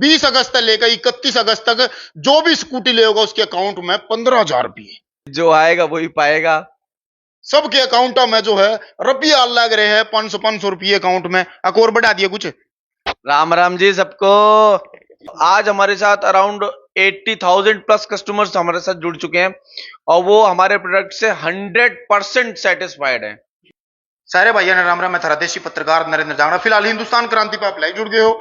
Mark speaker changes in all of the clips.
Speaker 1: 20 अगस्त से लेकर 31 अगस्त तक जो भी स्कूटी ले होगा उसके अकाउंट में 15,000 रुपये।
Speaker 2: जो आएगा वही पाएगा।
Speaker 1: सबके अकाउंट में जो है रुपया लग रहे हैं 500 रुपये अकाउंट में। एक और बढ़ा दिया कुछ।
Speaker 2: राम राम जी सबको। आज हमारे साथ अराउंड 80,000 प्लस कस्टमर्स हमारे साथ जुड़ चुके हैं और वो हमारे प्रोडक्ट से 100% सेटिस्फाइड हैं।
Speaker 1: सारे भाइयों ने राम राम। मैं था देशी पत्रकार नरेंद्र जांगड़ा। फिलहाल हिंदुस्तान क्रांति पे आप लाइव जुड़ गए हो।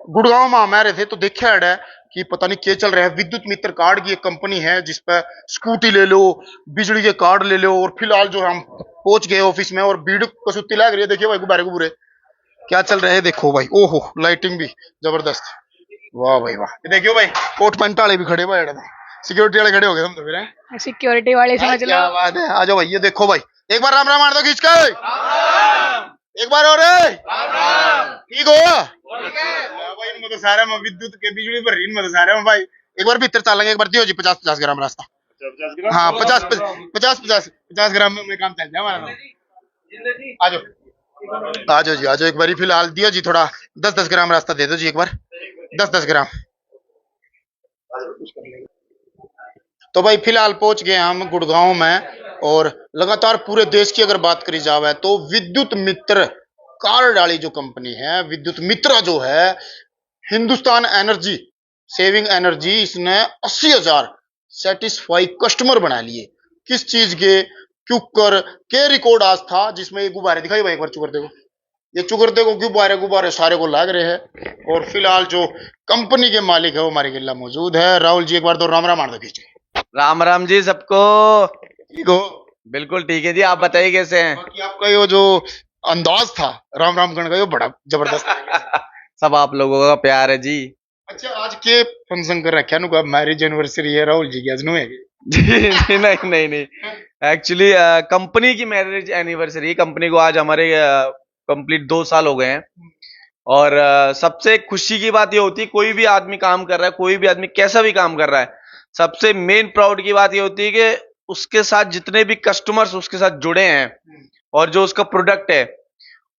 Speaker 1: गुड़गांव में हमारे थे तो देखा है कि पता नहीं क्या चल रहा है। विद्युत मित्र कार्ड की एक कंपनी है जिसपे स्कूटी ले लो, बिजली के कार्ड ले लो। और फिलहाल जो हम पहुंच गए ऑफिस में और भीड़ कसुत्ती लग रही है। देखिए भाई गुब्बारे गुब्बारे क्या चल रहा है। देखो भाई, ओहो लाइटिंग भी जबरदस्त। वाह भाई वाह। ये देखियो भाई कोट पैंट वाले भी खड़े भाई, सिक्योरिटी वाले खड़े हो गए हम तो फिर।
Speaker 3: सिक्योरिटी वाले समझ लो।
Speaker 1: क्या बात है। आ जाओ भाई। ये देखो भाई, एक बार राम राम मार दो खींच के। एक बार और ठीक हो भाई। इनमें तो सारे में विद्युत के बिजली पर इनमें तो सारे में भाई। एक बार भीतर चलेंगे। एक बार दियो जी 50-50 ग्राम रास्ता। हाँ 50 ग्राम में काम चल जाए हमारा। आ जाओ जी, आ जाओ एक बार। फिलहाल दियो जी थोड़ा 10-10 ग्राम रास्ता दे दो जी एक बार। 10-10 ग्राम। तो भाई फिलहाल पहुंच गए हम गुड़गांव में। और लगातार पूरे देश की अगर बात करी जाए तो विद्युत मित्र कार्ड वाली जो कंपनी है, विद्युत मित्र जो है, हिंदुस्तान एनर्जी सेविंग एनर्जी, इसने 80,000 सेटिस्फाई कस्टमर बना लिए। किस चीज के? क्यूकर के रिकॉर्ड आज था जिसमें ये गुब्बारे दिखाई भाई एक बार। चुकर देखो, ये चुकर देखो गुब्बारे सारे को लग रहे हैं। और फिलहाल जो कंपनी के मालिक है वो हमारे गिल्ला मौजूद है। राहुल जी एक बार तो राम राम मार दो खींचे।
Speaker 2: राम राम जी सबको।
Speaker 1: ठीक हो?
Speaker 2: बिल्कुल ठीक है जी। आप बताइए कैसे हैं?
Speaker 1: बाकी आपका ये जो अंदाज था राम राम करने का, ये बड़ा जबरदस्त।
Speaker 2: सब आप लोगों का प्यार है जी।
Speaker 1: अच्छा आज के फंक्शन कर रखा है मैरिज एनिवर्सरी है राहुल जी की आज है
Speaker 2: जी नहीं एक्चुअली कंपनी की मैरिज एनिवर्सरी। कंपनी को आज हमारे कंप्लीट 2 साल हो गए हैं। और सबसे खुशी की बात ये होती है, कोई भी आदमी काम कर रहा है, कोई भी आदमी कैसा भी काम कर रहा है, सबसे मेन प्राउड की बात ये होती है कि उसके साथ जितने भी कस्टमर्स उसके साथ जुड़े हैं और जो उसका प्रोडक्ट है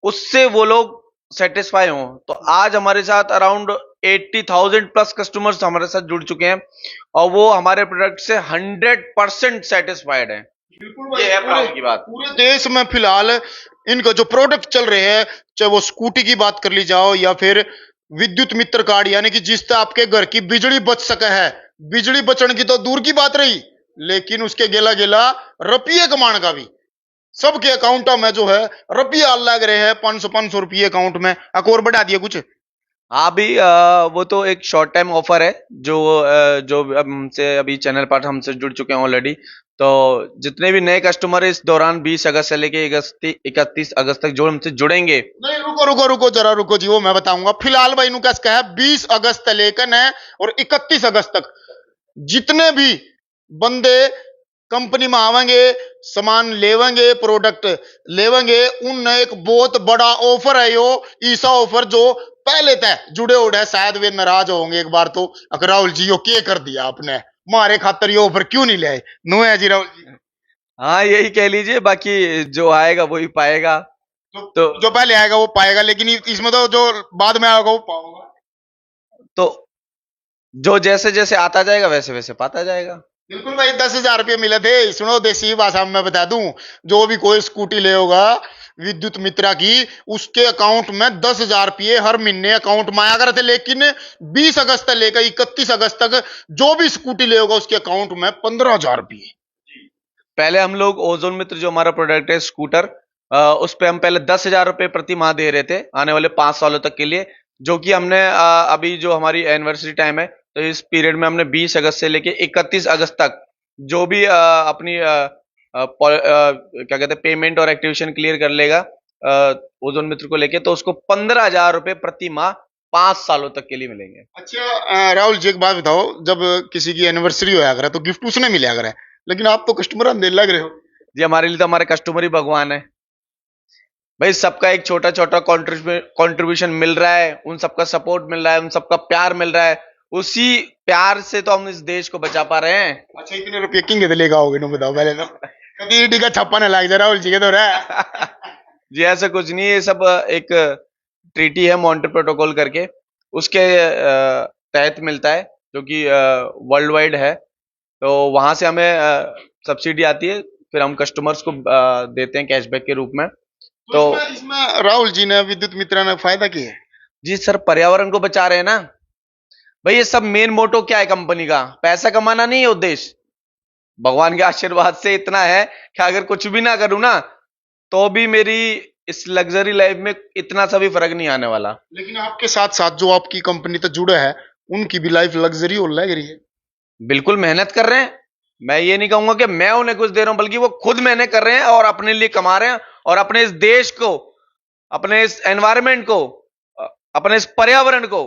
Speaker 2: उससे वो लोग सेटिस्फाई हों। तो आज हमारे साथ अराउंड 80,000 प्लस कस्टमर्स हमारे साथ जुड़ चुके हैं और वो हमारे प्रोडक्ट से 100% सेटिस्फाइड हैं। ये है प्राउड की बात।
Speaker 1: पूरे देश में फिलहाल इनका जो प्रोडक्ट चल रहे हैं, चाहे वो स्कूटी की बात कर ली जाओ या फिर विद्युत मित्र कार्ड, यानी कि जिससे आपके घर की बिजली बच सके है। बिजली बचने की तो दूर की बात रही, लेकिन उसके गेला गेला रुपये कमाने का भी सबके अकाउंट में जो है रुपया लग रहे हैं 500 रुपये अकाउंट में। एक और बढ़ा दिया कुछ।
Speaker 2: हाँ भी वो तो एक शॉर्ट टाइम ऑफर है जो हमसे अभी चैनल पर हमसे जुड़ चुके हैं ऑलरेडी। तो जितने भी नए कस्टमर इस दौरान 20 अगस्त से लेके 31 अगस्त तक जो हमसे जुड़ेंगे।
Speaker 1: नहीं रुको जरा रुको जी, वो मैं बताऊंगा। फिलहाल भाई नु क्या है 20 अगस्त से लेकर और 31 अगस्त तक जितने भी बंदे कंपनी में आवेंगे, सामान लेवेंगे, प्रोडक्ट लेवेंगे, उनने एक बहुत बड़ा ऑफर है। यो ऐसा ऑफर जो पहले तय जुड़े उड़े शायद वे नाराज होंगे एक बार तो, अगर राहुल जी यो क्या कर दिया आपने, मारे खातर ये ऑफर क्यों नहीं ले आए? नो है जी राहुल जी।
Speaker 2: हाँ यही कह लीजिए। बाकी जो आएगा वही पाएगा।
Speaker 1: तो जो पहले आएगा वो पाएगा, लेकिन इसमें तो जो बाद में आएगा वो पाएगा।
Speaker 2: तो जो जैसे जैसे आता जाएगा वैसे वैसे पाता जाएगा।
Speaker 1: बिल्कुल भाई। 10,000 रुपये मिले थे। सुनो देसी भाषा में मैं बता दूं, जो भी कोई स्कूटी ले होगा विद्युत मित्रा की, उसके अकाउंट में 10,000 रुपये हर महीने अकाउंट में आया करते। लेकिन 20 अगस्त से लेकर 31 अगस्त तक जो भी स्कूटी ले होगा उसके अकाउंट में 15,000 रुपये।
Speaker 2: पहले हम लोग ओजोन मित्र जो हमारा प्रोडक्ट है स्कूटर, उस पे हम पहले 10,000 रुपये प्रति माह दे रहे थे आने वाले 5 सालों तक के लिए, जो कि हमने अभी जो हमारी एनिवर्सरी टाइम है तो इस पीरियड में हमने 20 अगस्त से लेके 31 अगस्त तक जो भी अपनी क्या कहते हैं पेमेंट और एक्टिवेशन क्लियर कर लेगा ओजोन मित्र को लेके, तो उसको 15,000 रुपये प्रति माह 5 सालों तक के लिए मिलेंगे।
Speaker 1: अच्छा राहुल जी एक बात बताओ, जब किसी की एनिवर्सरी होया करे तो गिफ्ट उसने मिला करे, लेकिन आप तो कस्टमर देने लग रहे हो
Speaker 2: जी। हमारे लिए तो हमारे कस्टमर ही भगवान है भाई। सबका एक छोटा छोटा कॉन्ट्रीब्यूशन मिल रहा है, उन सबका सपोर्ट मिल रहा है, उन सबका प्यार मिल रहा है। उसी प्यार से तो हम इस देश को बचा पा रहे हैं।
Speaker 1: अच्छा इतने रुपये किंग लेगा आओगे नो बताओ पहले तो। कभी ईडी का छप्पा न लग जा राहुल जी के तो रहा।
Speaker 2: जी ऐसा कुछ नहीं है, ये सब एक ट्रीटी है मॉन्ट्रियल प्रोटोकॉल करके, उसके तहत मिलता है, जो कि वर्ल्ड वाइड है। तो वहां से हमें सब्सिडी आती है, फिर हम कस्टमर्स को देते हैं कैशबैक के रूप में।
Speaker 1: तो इसमें राहुल जी ने, विद्युत मित्रा ने फायदा किया है।
Speaker 2: जी सर, पर्यावरण को बचा रहे हैं ना भाई। ये सब मेन मोटो क्या है कंपनी का? पैसा कमाना नहीं है उद्देश्य। भगवान के आशीर्वाद से इतना है कि अगर कुछ भी ना करूं ना, तो भी मेरी इस लग्जरी लाइफ में इतना सा भी फर्क नहीं आने वाला।
Speaker 1: लेकिन आपके साथ साथ जो आपकी कंपनी तो जुड़े हैं, उनकी भी लाइफ लग्जरी हो लग रही है।
Speaker 2: बिल्कुल मेहनत कर रहे हैं। मैं ये नहीं कहूंगा कि मैं उन्हें कुछ दे रहा हूं, बल्कि वो खुद मेहनत कर रहे हैं और अपने लिए कमा रहे हैं, और अपने इस देश को, अपने इस एनवायरमेंट को, अपने इस पर्यावरण को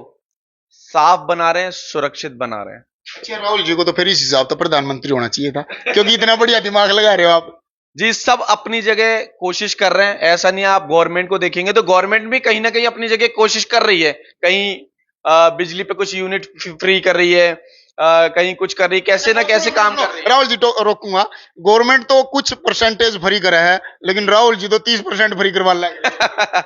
Speaker 2: साफ बना रहे हैं, सुरक्षित बना रहे हैं।
Speaker 1: अच्छा, राहुल जी को तो फिर इस हिसाब से प्रधानमंत्री होना चाहिए था, क्योंकि इतना बढ़िया दिमाग लगा रहे हो आप।
Speaker 2: जी, सब अपनी जगह कोशिश कर रहे हैं। ऐसा नहीं है, आप गवर्नमेंट को देखेंगे तो गवर्नमेंट भी कहीं ना कहीं अपनी जगह कोशिश कर रही है। कहीं बिजली पे कुछ यूनिट फ्री कर रही है, कहीं कुछ कर रही है, कैसे ना कैसे काम कर रही है।
Speaker 1: राहुल जी तो रोकूंगा, गवर्नमेंट तो कुछ परसेंटेज फ्री करे है, लेकिन राहुल जी तो 30% फ्री करवा लगे।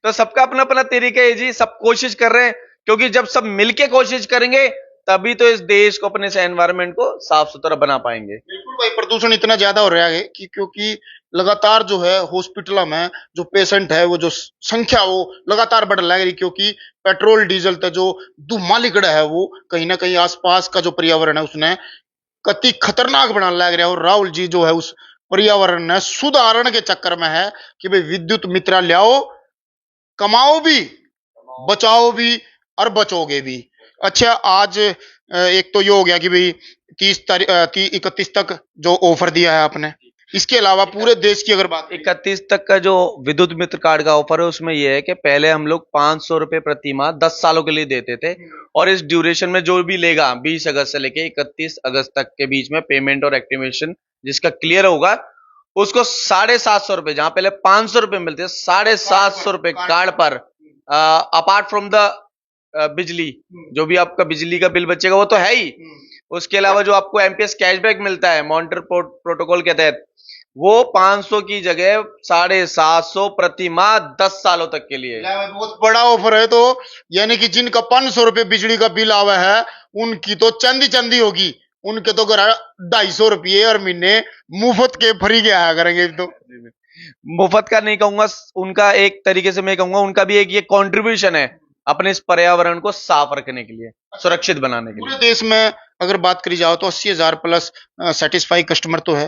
Speaker 2: तो सबका अपना अपना तरीका है जी, सब कोशिश कर रहे हैं, क्योंकि जब सब मिलके कोशिश करेंगे तभी तो इस देश को, अपने से एनवायरमेंट को साफ सुथरा बना पाएंगे।
Speaker 1: बिल्कुल भाई, प्रदूषण इतना ज्यादा हो रहा है कि क्योंकि लगातार जो है हॉस्पिटल में जो पेशेंट है, वो जो संख्या वो लगातार बढ़ लग रही, क्योंकि पेट्रोल डीजल का जो धुआं निकला है, वो कहीं ना कहीं आसपास का जो पर्यावरण है उसने कति खतरनाक बना लग रहा है। और राहुल जी जो है उस पर्यावरण ने सुधारण के चक्कर में है कि भाई विद्युत मित्रा लाओ, कमाओ भी, बचाओ भी और बचोगे भी। अच्छा, आज एक तो ये हो गया कि भाई 31 तक जो ऑफर दिया है आपने, इसके अलावा पूरे देश की अगर बात
Speaker 2: 31 तक का जो विद्युत मित्र कार्ड का ऑफर है, उसमें यह है कि पहले हम लोग 500 रुपए प्रति माह 10 सालों के लिए देते थे, और इस ड्यूरेशन में जो भी लेगा 20 अगस्त से लेके 31 अगस्त तक के बीच में पेमेंट और एक्टिवेशन जिसका क्लियर होगा, उसको 750 रुपए, जहां पहले 500 रुपए मिलते, 750 रुपए कार्ड पर, अपार्ट फ्रॉम द बिजली, जो भी आपका बिजली का बिल बचेगा वो तो है ही, उसके अलावा जो आपको एमपीएस कैशबैक मिलता है मॉनिटर प्रोटोकॉल के तहत, वो 500 की जगह 750 प्रति माह 10 सालों तक के लिए।
Speaker 1: बहुत बड़ा ऑफर है। तो यानी कि जिनका 500 रुपए बिजली का बिल आवा है, उनकी तो चंदी चंदी होगी, उनके तो घर 250 रुपये और महीने मुफ्त के फ्री के आया करेंगे। तो
Speaker 2: मुफ्त का नहीं कहूंगा, उनका एक तरीके से मैं कहूंगा उनका भी एक ये कंट्रीब्यूशन है अपने इस पर्यावरण को साफ रखने के लिए, सुरक्षित बनाने के लिए।
Speaker 1: पूरे देश में अगर बात करी जाओ तो 80,000 प्लस सेटिस्फाई कस्टमर तो है।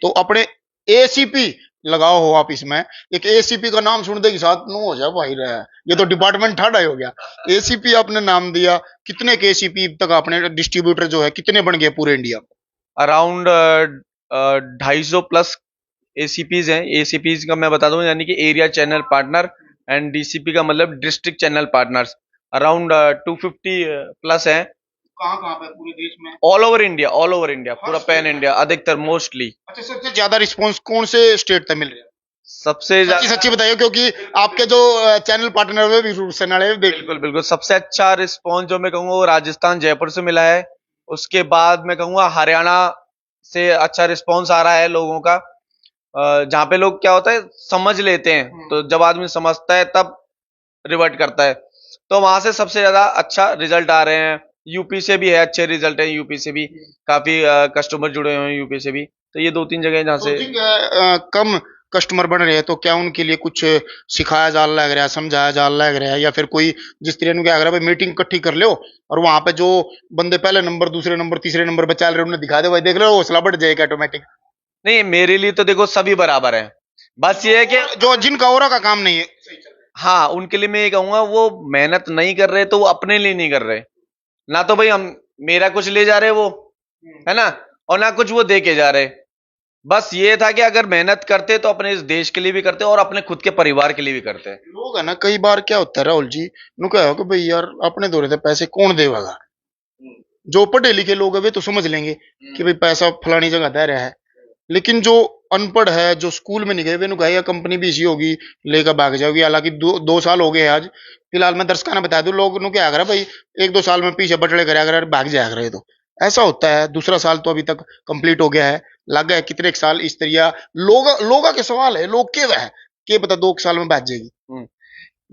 Speaker 1: तो अपने एसीपी लगाओ हो आप इसमें, एक एसीपी का नाम सुनते के साथ नो हो जाए भाई रहा है, ये तो डिपार्टमेंट ठाड़ा हो गया। एसीपी आपने नाम दिया, कितने के एसीपी तक आपने डिस्ट्रीब्यूटर जो है कितने बन गए पूरे इंडिया में?
Speaker 2: अराउंड 250 प्लस एसीपीज हैं। एसीपीज का मैं बता दूं, यानी कि area channel partner, and DCP का मतलब district channel partners, around 250 plus हैं।
Speaker 1: कहाँ पे पूरे देश में?
Speaker 2: ऑल ओवर इंडिया, पूरा पैन इंडिया, अधिकतर मोस्टली।
Speaker 1: अच्छा, सबसे ज्यादा रिस्पॉन्स कौन से स्टेट तक मिल रहा है?
Speaker 2: सबसे
Speaker 1: सच्ची बताइए, क्योंकि आपके जो चैनल पार्टनर है भी रूप से नाले
Speaker 2: बिल्कुल बिल्कुल, सबसे अच्छा रिस्पॉन्स जो मैं कहूंगा वो राजस्थान जयपुर से मिला है। उसके बाद मैं कहूंगा हरियाणा से अच्छा रिस्पॉन्स आ रहा है लोगों का, जहाँ पे लोग क्या होता है समझ लेते हैं, तो जब आदमी समझता है तब रिवर्ट करता है, तो वहां से सबसे ज्यादा अच्छा रिजल्ट आ रहे हैं। यूपी से भी है, अच्छे रिजल्ट है, यूपी से भी काफी कस्टमर जुड़े हुए हैं, यूपी से भी। तो ये 2-3 जगह जहाँ से
Speaker 1: कम कस्टमर बन रहे हैं, तो क्या उनके लिए कुछ सिखाया जा लग रहा है, समझाया जा लग रहा है, या फिर कोई जिस तरह क्या कर रहा है, मीटिंग इकट्ठी कर लो और वहां पे जो बंदे पहले नंबर, दूसरे नंबर, तीसरे नंबर पे चल रहे उन्हें दिखा दे भाई, देख लो हौसला बढ़ जाएगा ऑटोमेटिक।
Speaker 2: नहीं, मेरे लिए तो देखो सभी बराबर है, बस ये है कि
Speaker 1: जो जिनका और का काम नहीं है,
Speaker 2: हाँ, उनके लिए मैं ये कहूंगा वो मेहनत नहीं कर रहे तो वो अपने लिए नहीं कर रहे ना, तो भाई हम मेरा कुछ ले जा रहे वो, है ना, और ना कुछ वो दे के जा रहे। बस ये था कि अगर मेहनत करते तो अपने इस देश के लिए भी करते और अपने खुद के परिवार के लिए भी करते।
Speaker 1: लोग है ना, कई बार क्या होता है राहुल जी, नु क्या हो कि भाई यार अपने दौरे से पैसे कौन देगा। जो पढ़े लिखे लोग है वे तो समझ लेंगे कि भाई पैसा फलानी जगह दे रहा है, लेकिन जो अनपढ़ है, जो स्कूल में नहीं गए, वे नु कहेगा कंपनी भी इसी होगी, लेकर भाग जाओगी। हालांकि दो साल हो गए आज फिलहाल, मैं दर्शकों ने बता दूं, लोग नु क्या कर भाई 1-2 साल में पीछे बटड़े करे अगर भाग जाया करे, तो ऐसा होता है। दूसरा साल तो अभी तक कंप्लीट हो गया है, लग गए कितने साल इस तरह लोग के सवाल है, लोग के वह के पता 2 साल में भाग जाएगी।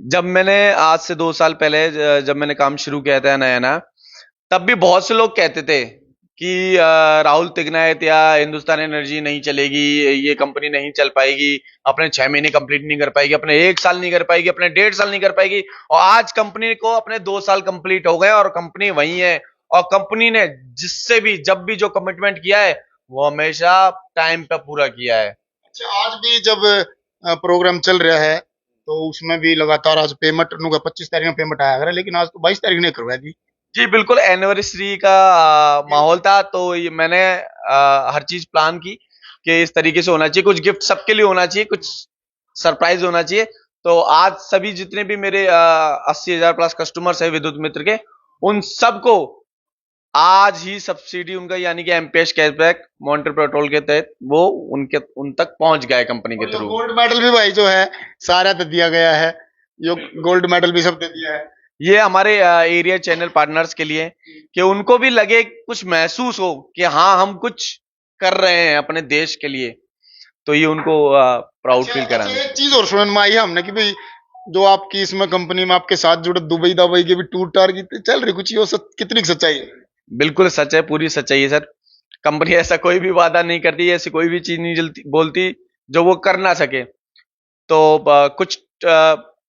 Speaker 2: जब मैंने आज से 2 साल पहले जब मैंने काम शुरू किया था नया नया, तब भी बहुत से लोग कहते थे कि राहुल तिगनायत या हिंदुस्तान एनर्जी नहीं चलेगी, ये कंपनी नहीं चल पाएगी, अपने 6 महीने कंप्लीट नहीं कर पाएगी, अपने 1 साल नहीं कर पाएगी, अपने 1.5 साल नहीं कर पाएगी। और आज कंपनी को अपने 2 साल कंप्लीट हो गए और कंपनी वही है। और कंपनी ने जिससे भी जब भी जो कमिटमेंट किया है वो हमेशा टाइम पे पूरा किया है।
Speaker 1: अच्छा, आज भी जब प्रोग्राम चल रहा है तो उसमें भी लगातार आज पेमेंट 25 तारीख में पेमेंट आया है, लेकिन आज तो 22 तारीख ने करवाया जी।
Speaker 2: जी बिल्कुल, एनिवर्सरी का माहौल था, तो ये मैंने हर चीज प्लान की कि इस तरीके से होना चाहिए, कुछ गिफ्ट सबके लिए होना चाहिए, कुछ सरप्राइज होना चाहिए। तो आज सभी जितने भी मेरे 80,000 प्लस कस्टमर्स है विद्युत मित्र के, उन सबको आज ही सब्सिडी उनका यानी कि एमपीएस कैशबैक मॉनिटर पेट्रोल के तहत वो उन तक पहुंच गया है कंपनी के थ्रू।
Speaker 1: गोल्ड मेडल भी भाई जो है सारा तो दिया गया है, जो गोल्ड मेडल भी सब दे दिया है।
Speaker 2: ये हमारे एरिया चैनल पार्टनर्स के लिए कि उनको भी लगे, कुछ महसूस हो कि हाँ हम कुछ कर रहे हैं अपने देश के लिए, तो ये उनको प्राउड फील कराना।
Speaker 1: एक चीज और सुनने में आई है हमने कि भाई जो आपकी इसमें कंपनी में आपके साथ जुड़े दुबई दबई के भी टूर टार की चल रही, कुछ ये कितनी सच्चाई है?
Speaker 2: बिल्कुल सच है, पूरी सच्चाई है सर। कंपनी ऐसा कोई भी वादा नहीं करती, ऐसी कोई भी चीज नहीं बोलती जो वो कर ना सके। तो कुछ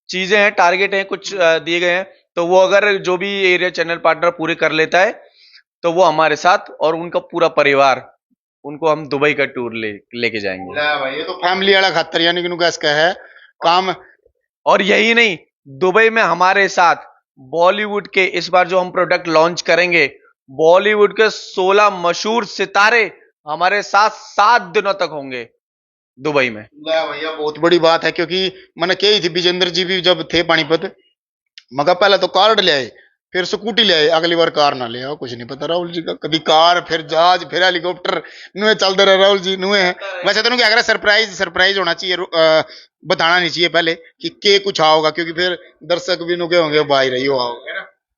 Speaker 2: चीजें हैं, टारगेट हैं, कुछ दिए गए हैं, तो वो अगर जो भी एरिया चैनल पार्टनर पूरे कर लेता है तो वो हमारे साथ और उनका पूरा परिवार, उनको हम दुबई का टूर लेके जाएंगे।
Speaker 1: भाई ये तो फैमिली वाला खातर यानी कि उनका इसका है काम।
Speaker 2: और यही नहीं, दुबई में हमारे साथ बॉलीवुड के इस बार जो हम प्रोडक्ट लॉन्च करेंगे, बॉलीवुड के 16 मशहूर सितारे हमारे साथ 7 दिनों तक होंगे दुबई में।
Speaker 1: भैया बहुत बड़ी बात है, क्योंकि मैंने कही थी विजेंद्र जी भी जब थे पानीपत, मगर पहले तो कार्ड ले आए, फिर स्कूटी ले आए, अगली बार कार ना ले आओ। कुछ नहीं पता राहुल जी का, कभी कार फिर जहाज फिर हेलीकॉप्टर नुए चलते रहे राहुल जी नुए हैं। वैसे तो क्या करें, सरप्राइज होना चाहिए, बताना नहीं चाहिए पहले कि कुछ आओगा, क्योंकि फिर दर्शक भी नुके होंगे भाई रही हो आओगे।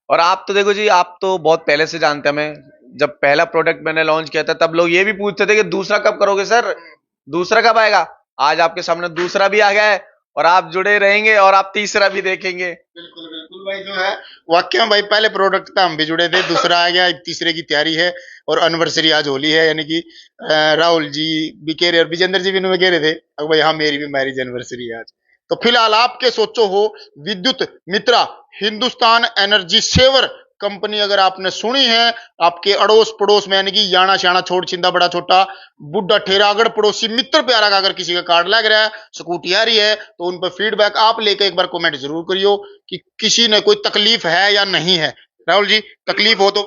Speaker 2: और आप तो देखो जी, आप तो बहुत पहले से जानते हैं, हमें जब पहला प्रोडक्ट मैंने लॉन्च किया था तब लोग ये भी पूछते थे कि दूसरा कब करोगे सर, दूसरा कब आएगा। आज आपके सामने दूसरा भी आ गया है और आप जुड़े रहेंगे और आप तीसरा भी देखेंगे।
Speaker 1: बिल्कुल बिल्कुल भाई, जो है वाकई में भाई पहले प्रोडक्ट था हम भी जुड़े थे, दूसरा आ गया, तीसरे की तैयारी है। और एनिवर्सरी आज होली है, यानी कि राहुल जी भी कह रहे और विजेंद्र जी भी इन्होंने कह रहे थे अब भाई हाँ मेरी भी मैरिज एनिवर्सरी है आज। तो फिलहाल आपके सोचो हो विद्युत मित्रा हिंदुस्तान एनर्जी सेवर कंपनी अगर आपने सुनी है, आपके अड़ोस पड़ोस में यानी कि याना श्याना छोड़ छिंदा बड़ा छोटा बुढ़ा ठेरागढ़ पड़ोसी मित्र प्यारा का अगर किसी का कार्ड लग रहा है, स्कूटी आ रही है, तो उन पर फीडबैक आप लेकर एक बार कमेंट जरूर करियो कि किसी ने कोई तकलीफ है या नहीं है। राहुल जी तकलीफ हो तो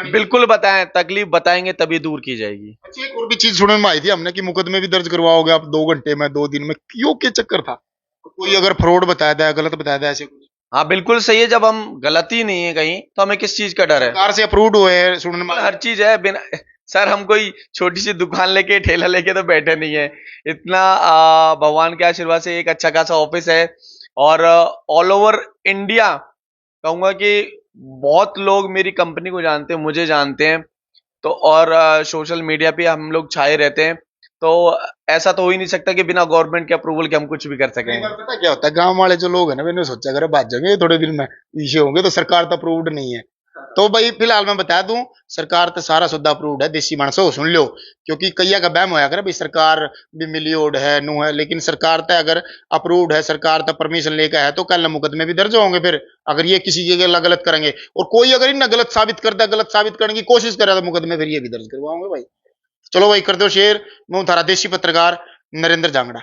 Speaker 2: बिल्कुल बताएं, तकलीफ बताएंगे तभी दूर की जाएगी।
Speaker 1: अच्छा, एक और भी चीज सुनने में आई थी हमने कि मुकदमे भी दर्ज करवाओगे आप 2 घंटे में 2 दिन में, क्यों के चक्कर था? कोई अगर फ्रॉड बताया था, गलत बताया था, ऐसे कुछ?
Speaker 2: हाँ बिल्कुल सही है, जब हम गलती नहीं है कहीं तो हमें किस चीज का डर है।
Speaker 1: सरकार से अप्रूव्ड हुए हैं सुनने में
Speaker 2: हर चीज है, बिना सर हम कोई छोटी सी दुकान लेके ठेला लेके तो बैठे नहीं है, इतना भगवान के आशीर्वाद से एक अच्छा खासा ऑफिस है। और ऑल ओवर इंडिया कहूंगा कि बहुत लोग मेरी कंपनी को जानते हैं, मुझे जानते हैं। तो और सोशल मीडिया पे हम लोग छाए रहते हैं, तो ऐसा तो हो ही नहीं सकता कि बिना गवर्नमेंट के अप्रूवल के हम कुछ भी कर सकें।
Speaker 1: पता क्या होता है, गांव वाले जो लोग हैं ना, मैंने सोचा अगर भाग जाएंगे थोड़े दिन में इशे होंगे, तो सरकार तो अप्रूव्ड नहीं है। तो भाई फिलहाल मैं बता दूं, सरकार तो सारा सुद्धा अप्रूव्ड है, देसी मानसो सुन लो, क्योंकि कईया का बहम होया करे भाई सरकार भी मिलियोड है नू है, लेकिन सरकार तो अगर अप्रूव्ड है, सरकार तो परमिशन लेकर है, तो कल मुकदमे भी दर्ज होंगे फिर अगर ये किसी जगह गलत करेंगे। और कोई अगर इन्हें गलत साबित करता है, गलत साबित करने की कोशिश करे तो मुकदमे फिर ये भी दर्ज करवाओगे भाई। चलो भाई कर दो शेयर। मैं हूं थारा देसी पत्रकार नरेंद्र जांगड़ा।